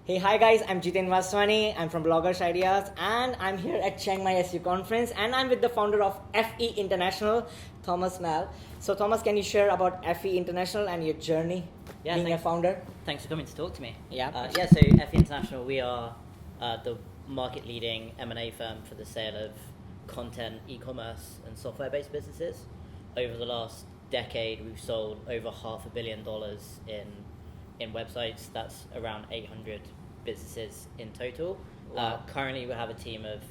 Hey, hi guys, I'm Jitendra Vaswani. I'm from BloggersIdeas and I'm here at Chiang Mai SU conference and I'm with the founder of FE International, ThomasSmale. So Thomas, can you share about FE International and your journey being a founder? Thanks for coming to talk to me. Yeah. So FE International, we are the market leading M&A firm for the sale of content, e-commerce and software-based businesses. Over the last decade, we've sold over $500 million in websites. That's around 800 businesses in total. Wow. Currently, we have a team of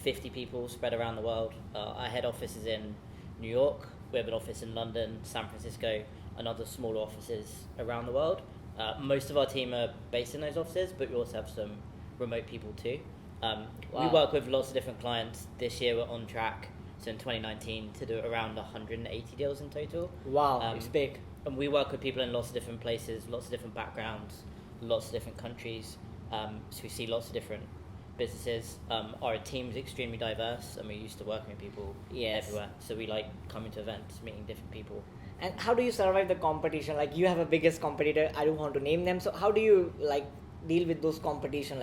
50 people spread around the world. Our head office is in New York. We have an office in London, San Francisco, and other smaller offices around the world. Most of our team are based in those offices, but we also have some remote people too. We work with lots of different clients. This year, we're on track, so in 2019, to do around 180 deals in total. Wow, it's big. And we work with people in lots of different places, lots of different backgrounds, lots of different countries. So we see lots of different businesses. Our team is extremely diverse, and we're used to working with people everywhere. So we like coming to events, meeting different people. And how do you survive the competition? Like, you have a biggest competitor, I don't want to name them. So how do you deal with those competition?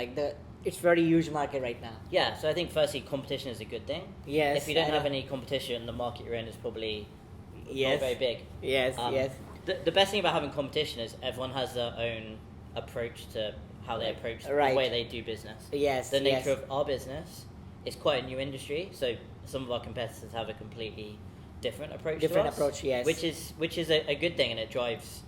It's very huge market right now. Yeah, so I think firstly, competition is a good thing. Yes. If you don't have any competition, the market you're in is probably not very big. Yes. The best thing about having competition is everyone has their own approach to how they approach the way they do business. Yes. The nature of our business is quite a new industry, so some of our competitors have a completely different approach to us. Yes. Which is a good thing, and it drives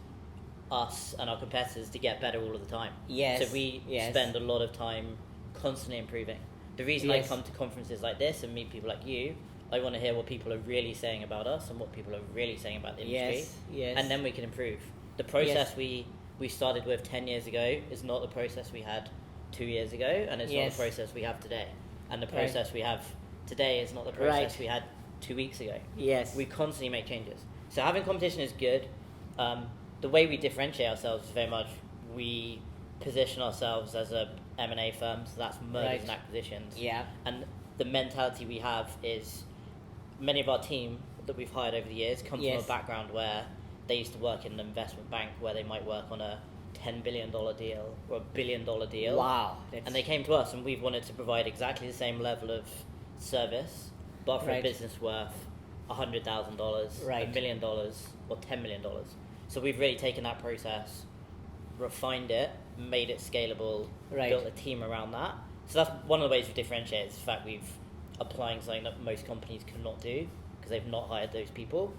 us and our competitors to get better all of the time. Yes. So we spend a lot of time constantly improving. The reason I come to conferences like this and meet people like you, I want to hear what people are really saying about us and what people are really saying about the industry. Yes. And then we can improve. The process we started with 10 years ago is not the process we had 2 years ago, and it's not the process we have today. And the process we have today is not the process we had 2 weeks ago. Yes. We constantly make changes. So having competition is good. The way we differentiate ourselves is very much we position ourselves as a M&A firm, so that's mergers and acquisitions. Yeah. And the mentality we have is many of our team that we've hired over the years come from a background where they used to work in an investment bank where they might work on a $10 billion deal or $1 billion deal. Wow. And they came to us, and we've wanted to provide exactly the same level of service, but for a business worth $100,000, $1 million, or $10 million. So we've really taken that process, refined it, made it scalable, built a team around that. So that's one of the ways we differentiate, is the fact we've applying something that most companies cannot do because they've not hired those people.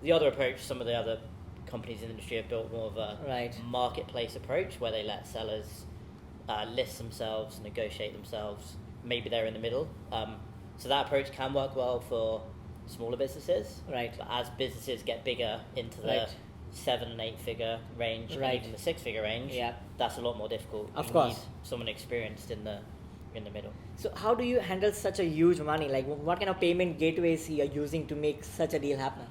The other approach, some of the other companies in the industry have built more of a marketplace approach where they let sellers list themselves, negotiate themselves. Maybe they're in the middle. So that approach can work well for smaller businesses. Right. But as businesses get bigger into the 7 and 8 figure range, and even the 6 figure range, that's a lot more difficult. Of you course. need someone experienced in the middle. So how do you handle such a huge money? Like, what kind of payment gateways you are using to make such a deal happen?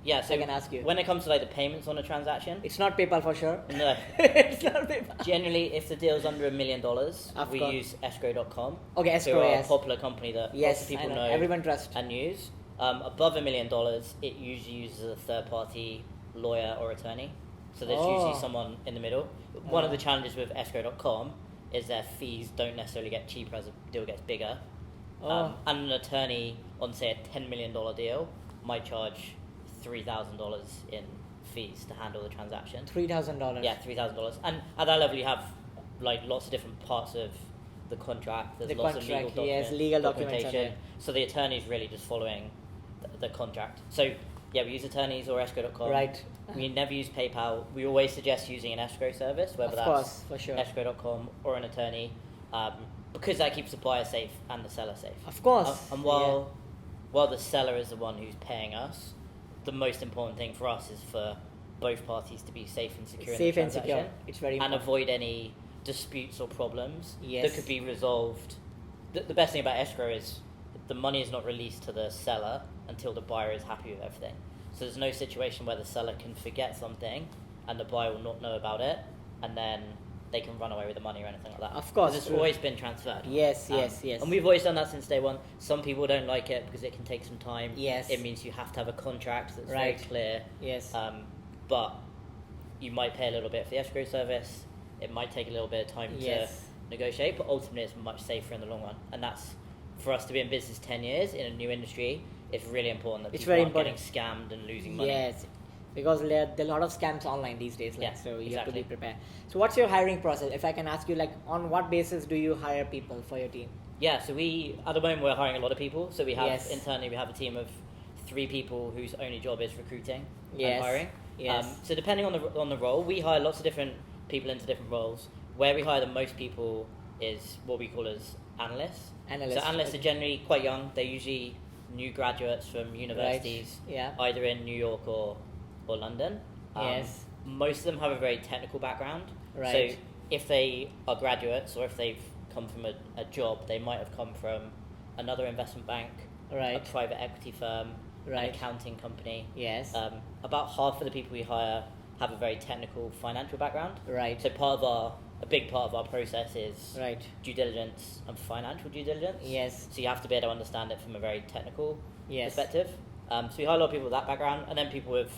So I can ask you. When it comes to the payments on a transaction, It's not PayPal for sure. No. It's not PayPal. Generally, if the deal's under $1 million, we use escrow.com. Okay, escrow, who are a popular company that lots of people know. Everyone trusts. And use. Above $1 million, it usually uses a third-party lawyer or attorney. So there's usually someone in the middle. One of the challenges with escrow.com is their fees don't necessarily get cheaper as a deal gets bigger. And an attorney on, say, a $10 million deal might charge $3,000 in fees to handle the transaction. $3,000. Yeah, $3,000. And at that level, you have lots of different parts of the contract. There's lots of legal documentation. So the attorney is really just following the contract. So yeah, we use attorneys or escrow.com. Right. We never use PayPal. We always suggest using an escrow service, whether that's for sure. escrow.com or an attorney, because that keeps the buyer safe and the seller safe. Of course. And while the seller is the one who's paying us, the most important thing for us is for both parties to be safe and secure in the transaction. Safe and secure. It's very important. And avoid any disputes or problems Yes. that could be resolved. The best thing about escrow is the money is not released to the seller until the buyer is happy with everything. So there's no situation where the seller can forget something and the buyer will not know about it, and then they can run away with the money or anything like that. Of course. It's always been transferred. Yes. And we've always done that since day one. Some people don't like it because it can take some time. Yes. It means you have to have a contract that's very clear. Yes. But you might pay a little bit for the escrow service. it might take a little bit of time to negotiate, but ultimately it's much safer in the long run. And that's, for us to be in business 10 years in a new industry, it's really important that people aren't getting scammed and losing money. Yes, because there are a lot of scams online these days, so you have to be prepared. So what's your hiring process? If I can ask you, like, on what basis do you hire people for your team? Yeah, so at the moment we're hiring a lot of people. So we have internally, we have a team of 3 people whose only job is recruiting and hiring. So depending on the role, we hire lots of different people into different roles. Where we hire the most people is what we call as analysts. So analysts are generally quite young. They're usually new graduates from universities, either in New York or London. Most of them have a very technical background. So if they are graduates or if they've come from a job, they might have come from another investment bank, a private equity firm, an accounting company. About half of the people we hire have a very technical financial background. So a big part of our process is due diligence and financial due diligence. So you have to be able to understand it from a very technical perspective. So we hire a lot of people with that background, and then people with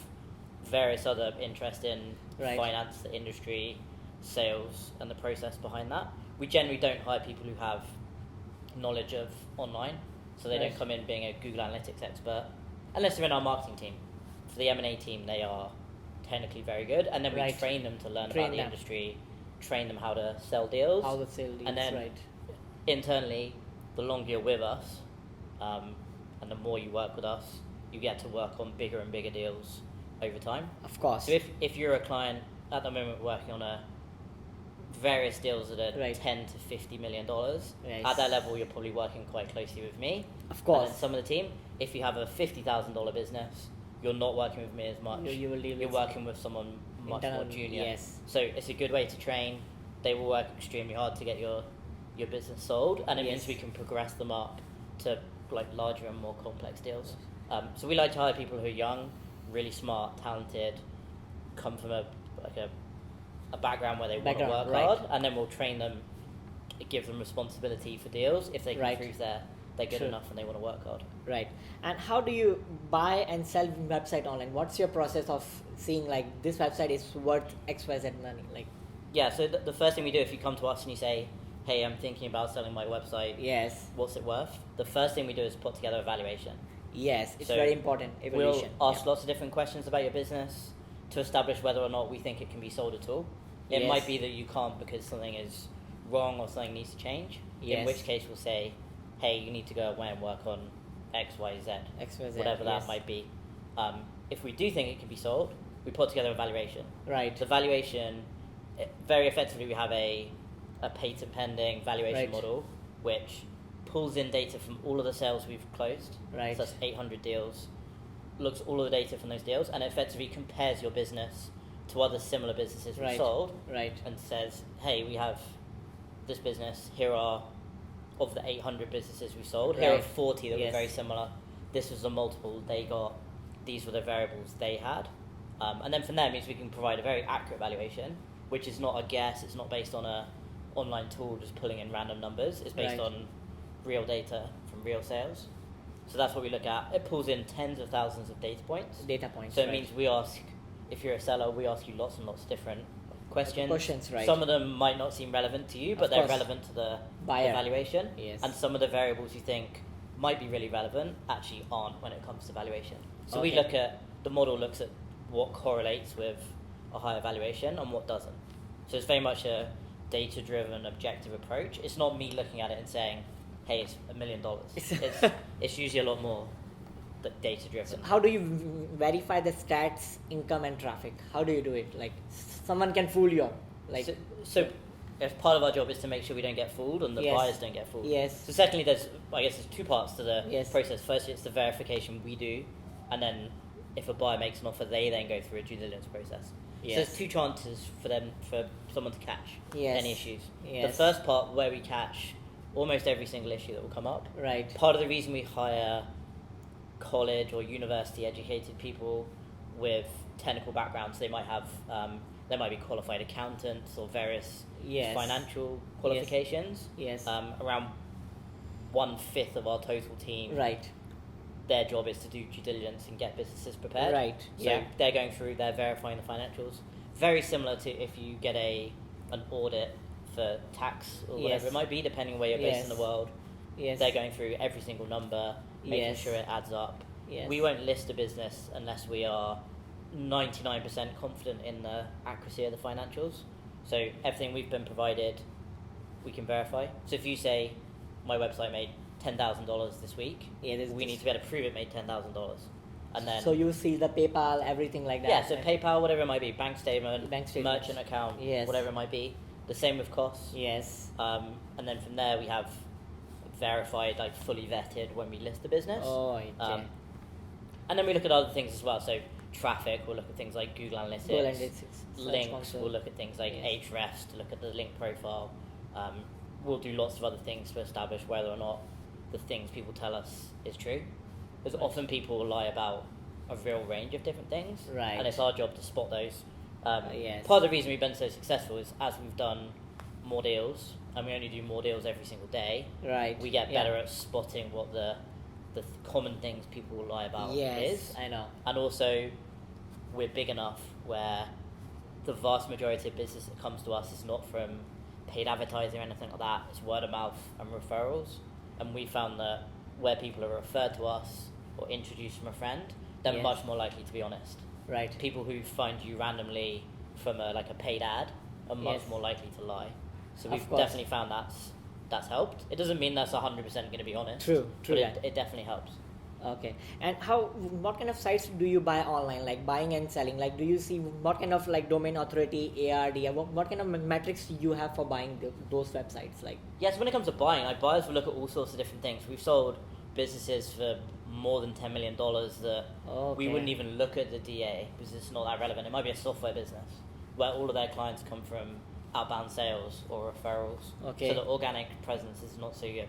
various other interests in finance, the industry, sales, and the process behind that. We generally don't hire people who have knowledge of online, so they don't come in being a Google Analytics expert, unless they're in our marketing team. For the M&A team, they are technically very good, and then we train them to learn about the industry, train them how to sell deals. And then internally, the longer you're with us, and the more you work with us, you get to work on bigger and bigger deals over time. Of course. So if you're a client, at the moment we're working on various deals that are 10 to $50 million. At that level, you're probably working quite closely with me. Of course. And then some of the team, if you have a $50,000 business, you're not working with me as much. You're working with someone much more junior. So it's a good way to train. They will work extremely hard to get your business sold, and it means we can progress them up to like larger and more complex deals. So we like to hire people who are young, really smart, talented, come from a background where they want to work hard, and then we'll train them, give them responsibility for deals if they can prove they're good enough and they want to work hard. And how do you buy and sell website online? What's your process of seeing like this website is worth XYZ money? So the first thing we do, if you come to us and you say, hey, I'm thinking about selling my website, what's it worth? The first thing we do is put together a valuation. It's very important. Evaluation. We'll ask lots of different questions about your business to establish whether or not we think it can be sold at all. It might be that you can't because something is wrong or something needs to change, in which case we'll say, hey, you need to go away and work on X, Y, Z, whatever that might be. If we do think it can be sold, we put together a valuation. The valuation, very effectively, we have a patent pending valuation model which pulls in data from all of the sales we've closed. So that's 800 deals, looks all of the data from those deals, and effectively compares your business to other similar businesses we've sold, and says, hey, we have this business, here are, of the 800 businesses we sold, here are 40 that were very similar. This was the multiple they got, these were the variables they had. And then from there, it means we can provide a very accurate valuation, which is not a guess, it's not based on a online tool just pulling in random numbers, it's based on real data from real sales. So that's what we look at. It pulls in tens of thousands of data points. So it means we ask, if you're a seller, we ask you lots and lots of different questions. Some of them might not seem relevant to you, but they're relevant to the valuation. And some of the variables you think might be really relevant actually aren't when it comes to valuation. So we look at, the model looks at what correlates with a higher valuation and what doesn't. So it's very much a data-driven, objective approach. It's not me looking at it and saying, hey, it's $1 million. It's usually a lot more data-driven. So how do you verify the stats, income, and traffic? How do you do it? Like, someone can fool you. So if part of our job is to make sure we don't get fooled and the buyers don't get fooled. So secondly, there's 2 parts to the process. Firstly, it's the verification we do, and then if a buyer makes an offer, they then go through a due diligence process. So there's 2 chances for someone to catch any issues. The first part, where we catch almost every single issue that will come up. Part of the reason we hire college or university educated people with technical backgrounds, they might have they might be qualified accountants or various financial qualifications. Around 1/5 of our total team, their job is to do due diligence and get businesses prepared. So they're going through, they're verifying the financials. Very similar to if you get a an audit for tax or whatever it might be, depending where you're based in the world. They're going through every single number, making sure it adds up. We won't list a business unless we are 99% confident in the accuracy of the financials. So everything we've been provided, we can verify. So if you say, my website made $10,000 this week, we need to be able to prove it made $10,000. And then, so you see the PayPal, everything like that. Yeah, so PayPal, whatever it might be, bank statement, merchant account, whatever it might be. The same with costs. And then from there we have verified, like fully vetted when we list the business. And then we look at other things as well. So traffic, we'll look at things like Google Analytics. Links, we'll look at things like Ahrefs to look at the link profile. We'll do lots of other things to establish whether or not the things people tell us is true. Because often people will lie about a real range of different things. And it's our job to spot those. Part of the reason we've been so successful is as we've done more deals, and we only do more deals every single day, we get better at spotting what the common things people will lie about is. I know. And also, we're big enough where the vast majority of business that comes to us is not from paid advertising or anything like that. It's word of mouth and referrals. And we found that where people are referred to us or introduced from a friend, they're much more likely to be honest. People who find you randomly from a paid ad are much more likely to lie. So we've definitely found that's helped. It doesn't mean that's 100% going to be honest. True. But it definitely helps. Okay. And what kind of sites do you buy online, like buying and selling? Like, do you see what kind of like domain authority, ARD, what kind of metrics do you have for buying those websites? Like, yes, when it comes to buying, like buyers will look at all sorts of different things. We've sold businesses for more than $10 million that we wouldn't even look at the DA because it's not that relevant. It might be a software business where all of their clients come from outbound sales or referrals. So the organic presence is not so good.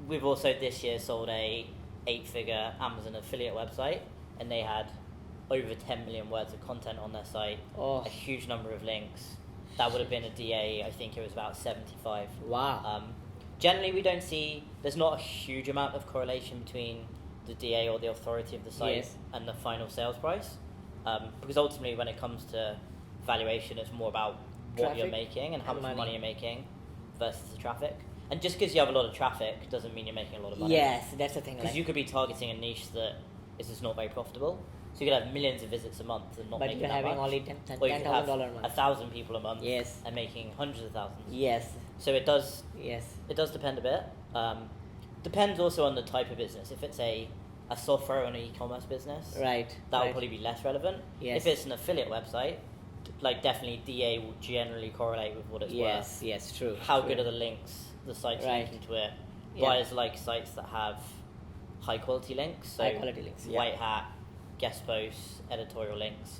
We've also this year sold a 8-figure Amazon affiliate website, and they had over 10 million words of content on their site, a huge number of links. That would have been a DA, I think it was about 75. Wow. Generally, we don't see, there's not a huge amount of correlation between the DA or the authority of the site and the final sales price. Because ultimately, when it comes to valuation, it's more about what you're making and how much money you're making versus the traffic. And just because you have a lot of traffic doesn't mean you're making a lot of money. Yes, that's the thing. Because you could be targeting a niche that is just not very profitable. So you could have millions of visits a month and not making that much. But you're having only $10,000 a month. 1,000 people a month and making hundreds of thousands. So it does depend a bit. Depends also on the type of business. If it's a software or an e-commerce business, that will probably be less relevant. If it's an affiliate website, like definitely DA will generally correlate with what it's worth. True. How good are the links the site's linking to it? Buyers like sites that have high quality links. So white hat, guest posts, editorial links.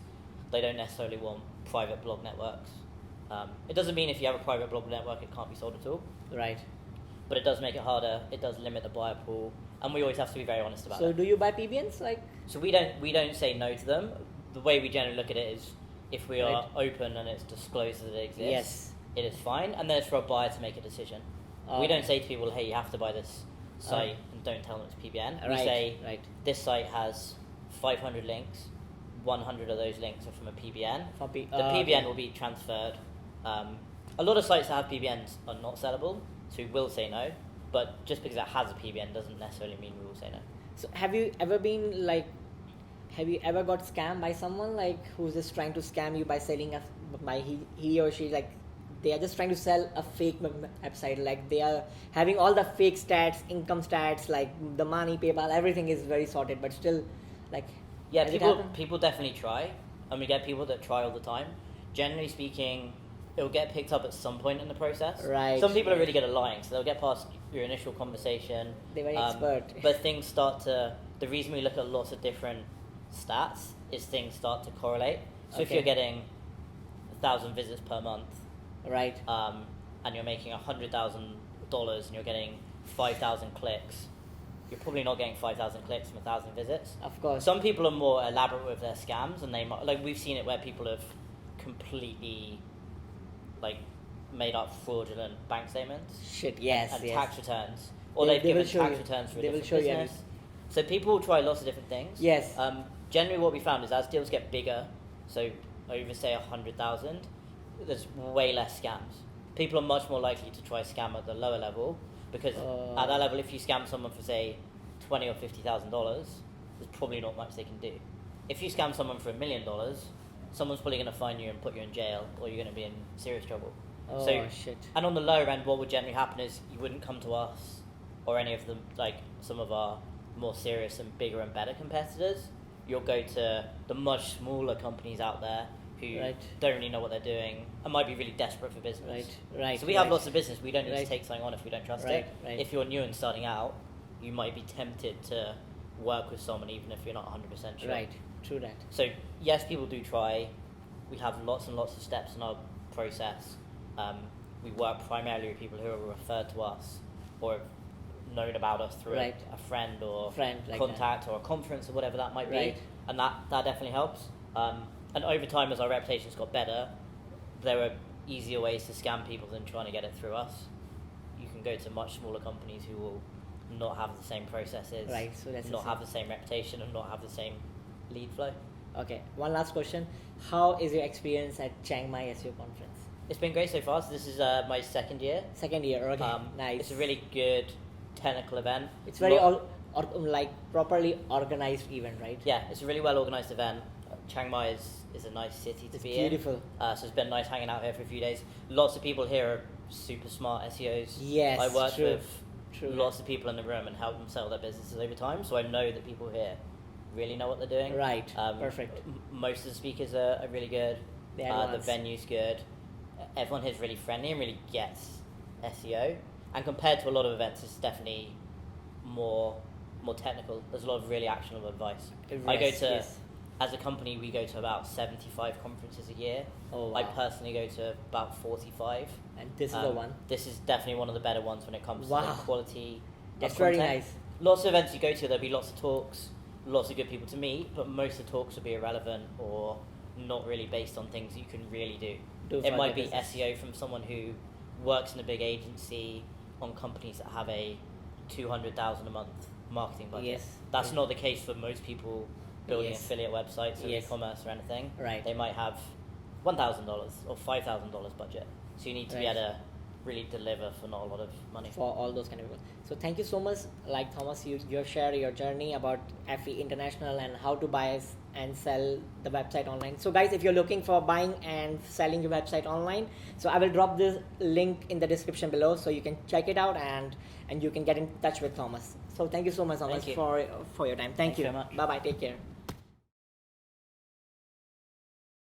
They don't necessarily want private blog networks. It doesn't mean if you have a private blog network it can't be sold at all. But it does make it harder. It does limit the buyer pool, and we always have to be very honest about it. So do you buy PBNs? So we don't say no to them. The way we generally look at it is if we are open and it's disclosed that it exists, it is fine, and then it's for a buyer to make a decision. We don't say to people, hey, you have to buy this site, and don't tell them it's PBN. We say, this site has 500 links, 100 of those links are from a PBN. The PBN will be transferred. A lot of sites that have PBNs are not sellable, so we will say no, but just because it has a PBN doesn't necessarily mean we will say no. So have you ever got scammed by someone who's just trying to scam you by selling he or she they are just trying to sell a fake website, they are having all the fake stats, income stats, the money, PayPal, everything is very sorted, but still people definitely try, and we get people that try all the time. Generally speaking, it will get picked up at some point in the process. Some people are really good at lying, so they'll get past your initial conversation. They're very expert. But things start to, the reason we look at lots of different stats is things start to correlate. So if you're getting 1,000 visits per month, and you're making $100,000 and you're getting 5,000 clicks, you're probably not getting 5,000 clicks from 1,000 visits. Of course. Some people are more elaborate with their scams, and they might, we've seen it where people have completely made up fraudulent bank statements. And tax returns, or they've given tax returns for a different business. So people will try lots of different things. Generally, what we found is as deals get bigger, so over say 100,000, there's way less scams. People are much more likely to try scam at the lower level because at that level, if you scam someone for say $20,000 or $50,000, there's probably not much they can do. If you scam someone for $1 million, someone's probably going to fine you and put you in jail, or you're going to be in serious trouble. Oh, shit. And on the lower end, what would generally happen is you wouldn't come to us or any of them, like some of our more serious and bigger and better competitors. You'll go to the much smaller companies out there who don't really know what they're doing and might be really desperate for business. Right. So we have lots of business. We don't need to take something on if we don't trust it. Right. If you're new and starting out, you might be tempted to work with someone even if you're not 100% sure. Right. True that. So yes, people do try. We have lots and lots of steps in our process. We work primarily with people who are referred to us or have known about us through a friend or contact or a conference or whatever that might be. And that definitely helps. And over time, as our reputation's got better, there are easier ways to scam people than trying to get it through us. You can go to much smaller companies who will not have the same processes, so that's not have the same reputation, and not have the same lead flow. Okay, one last question. How is your experience at Chiang Mai SEO conference? It's been great so far. So this is my second year. Okay, nice. It's a really good technical event. It's very properly organized event, right? Yeah, it's a really well organized event. Chiang Mai is a nice city to be in. It's beautiful. So it's been nice hanging out here for a few days. Lots of people here are super smart SEOs. Yes, I worked with lots of people in the room and helped them sell their businesses over time. So I know that people here really know what they're doing. Right. Perfect. Most of the speakers are really good. The venue's good. Everyone here is really friendly and really gets SEO. And compared to a lot of events, it's definitely more technical. There's a lot of really actionable advice. As a company, we go to about 75 conferences a year. Oh, wow. I personally go to about 45. And this is the one? This is definitely one of the better ones when it comes to the quality That's of very content. nice. Lots of events you go to, there'll be lots of talks, lots of good people to meet, but most of the talks will be irrelevant or not really based on things you can really do. It might be SEO from someone who works in a big agency on companies that have a $200,000 a month marketing budget. That's not the case for most people building affiliate websites or e-commerce or anything. Right. They might have $1,000 or $5,000 budget. So you need to be able to really deliver for not a lot of money. For all those kind of people. So thank you so much, Thomas, you share your journey about FE International and how to buy and sell the website online. So guys, if you're looking for buying and selling your website online, so I will drop this link in the description below so you can check it out and you can get in touch with Thomas. So thank you so much, Thomas, for your time. Thank you. Thanks very much. Bye-bye. Take care.